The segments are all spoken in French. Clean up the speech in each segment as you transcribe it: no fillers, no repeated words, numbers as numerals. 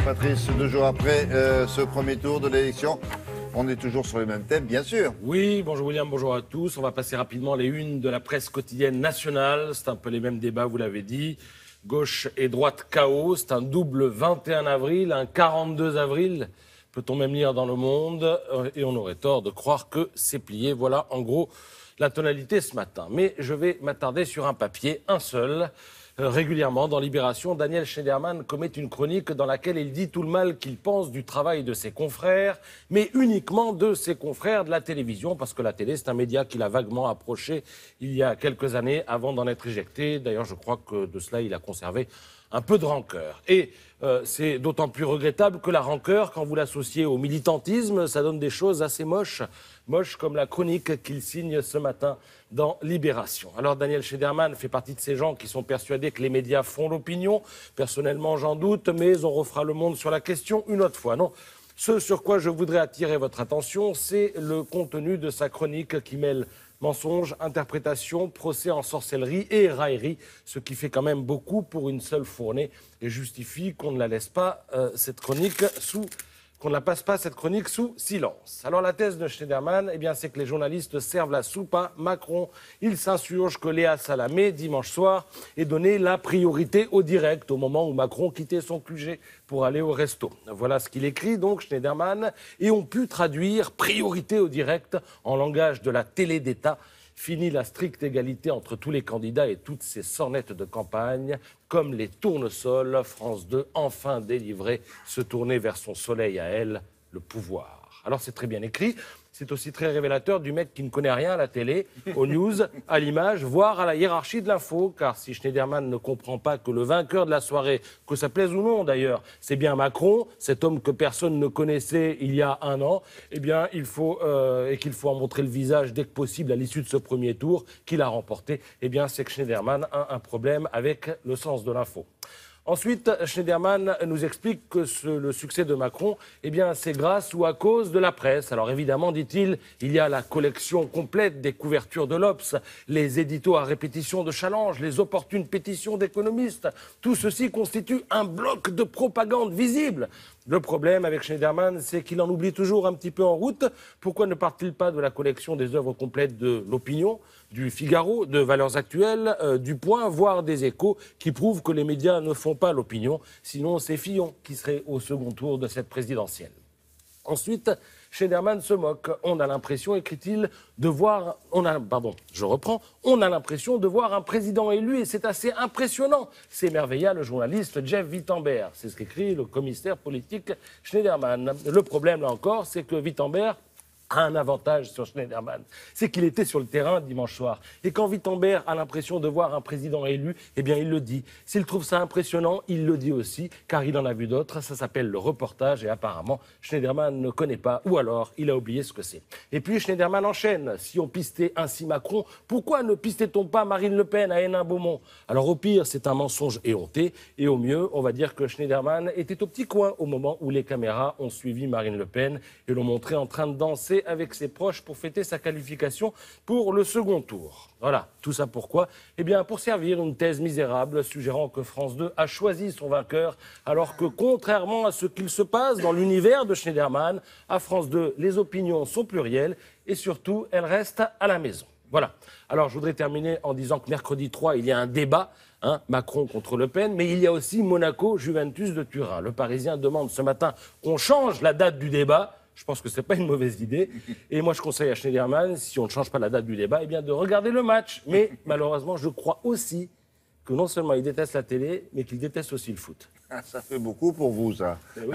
Patrice, 2 jours après ce premier tour de l'élection. On est toujours sur les mêmes thèmes, bien sûr. Oui, bonjour William, bonjour à tous. On va passer rapidement les unes de la presse quotidienne nationale. C'est un peu les mêmes débats, vous l'avez dit. Gauche et droite chaos, c'est un double 21 avril, un 42 avril. Peut-on même lire dans Le Monde? Et on aurait tort de croire que c'est plié. Voilà, en gros, la tonalité ce matin. Mais je vais m'attarder sur un papier, un seul. Régulièrement, dans Libération, Daniel Schneiderman commet une chronique dans laquelle il dit tout le mal qu'il pense du travail de ses confrères, mais uniquement de ses confrères de la télévision, parce que la télé, c'est un média qu'il a vaguement approché il y a quelques années avant d'en être éjecté. D'ailleurs, je crois que de cela, il a conservé un peu de rancœur. Et c'est d'autant plus regrettable que la rancœur, quand vous l'associez au militantisme, ça donne des choses assez moches. Moches comme la chronique qu'il signe ce matin dans Libération. Alors Daniel Schneiderman fait partie de ces gens qui sont persuadés que les médias font l'opinion. Personnellement, j'en doute, mais on refera le monde sur la question une autre fois. Non, ce sur quoi je voudrais attirer votre attention, c'est le contenu de sa chronique qui mêle mensonges, interprétations, procès en sorcellerie et raillerie, ce qui fait quand même beaucoup pour une seule fournée et justifie qu'on ne la laisse pas, qu'on ne la passe pas, cette chronique, sous silence. Alors la thèse de Schneiderman, eh bien, c'est que les journalistes servent la soupe à Macron. Il s'insurge que Léa Salamé, dimanche soir, ait donné la priorité au direct au moment où Macron quittait son QG pour aller au resto. Voilà ce qu'il écrit, donc, Schneiderman, et on pu traduire priorité au direct en langage de la télé d'État. Fini la stricte égalité entre tous les candidats et toutes ces sornettes de campagne, comme les tournesols, France 2, enfin délivrée, se tourner vers son soleil à elle, le pouvoir. Alors c'est très bien écrit, c'est aussi très révélateur du mec qui ne connaît rien à la télé, aux news, à l'image, voire à la hiérarchie de l'info, car si Schneiderman ne comprend pas que le vainqueur de la soirée, que ça plaise ou non d'ailleurs, c'est bien Macron, cet homme que personne ne connaissait il y a un an, eh bien il faut, et qu'il faut en montrer le visage dès que possible à l'issue de ce premier tour qu'il a remporté, eh bien c'est que Schneiderman a un problème avec le sens de l'info. Ensuite, Schneiderman nous explique que le succès de Macron, eh bien, c'est grâce ou à cause de la presse. Alors évidemment, dit-il, il y a la collection complète des couvertures de l'Obs, les éditos à répétition de Challenge, les opportunes pétitions d'économistes. Tout ceci constitue un bloc de propagande visible. Le problème avec Schneiderman, c'est qu'il en oublie toujours un petit peu en route. Pourquoi ne part-il pas de la collection des œuvres complètes de l'Opinion, du Figaro, de Valeurs Actuelles, du Point, voire des Échos, qui prouvent que les médias ne font pas l'opinion, sinon c'est Fillon qui serait au second tour de cette présidentielle. Ensuite, Schneiderman se moque. On a l'impression, écrit-il, de voir... On a l'impression de voir un président élu et c'est assez impressionnant. S'émerveilla le journaliste Jeff Wittenberg. C'est ce qu'écrit le commissaire politique Schneiderman. Le problème, là encore, c'est que Wittenberg a un avantage sur Schneiderman, c'est qu'il était sur le terrain dimanche soir. Et quand Wittenberg a l'impression de voir un président élu, eh bien il le dit. S'il trouve ça impressionnant, il le dit aussi, car il en a vu d'autres. Ça s'appelle le reportage et apparemment Schneiderman ne connaît pas, ou alors il a oublié ce que c'est. Et puis Schneiderman enchaîne. Si on pistait ainsi Macron, pourquoi ne pistait-on pas Marine Le Pen à Hénin-Beaumont? Alors au pire, c'est un mensonge éhonté, et au mieux, on va dire que Schneiderman était au petit coin au moment où les caméras ont suivi Marine Le Pen et l'ont montré en train de danser avec ses proches pour fêter sa qualification pour le second tour. Voilà, tout ça pourquoi? Eh bien, pour servir une thèse misérable suggérant que France 2 a choisi son vainqueur, alors que contrairement à ce qu'il se passe dans l'univers de Schneiderman, à France 2, les opinions sont plurielles et surtout, elles restent à la maison. Voilà. Alors, je voudrais terminer en disant que mercredi 3, il y a un débat, Macron contre Le Pen, mais il y a aussi Monaco-Juventus de Turin. Le Parisien demande ce matin qu'on change la date du débat. Je pense que ce n'est pas une mauvaise idée. Et moi, je conseille à Schneiderman, si on ne change pas la date du débat, eh bien de regarder le match. Mais malheureusement, je crois aussi que non seulement il déteste la télé, mais qu'il déteste aussi le foot. Ah, ça fait beaucoup pour vous, ça. Oui,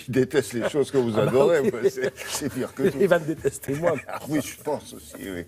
Il déteste les choses que vous adorez. C'est pire que tout. Il va me détester, moi. Ah, oui, je pense aussi, oui.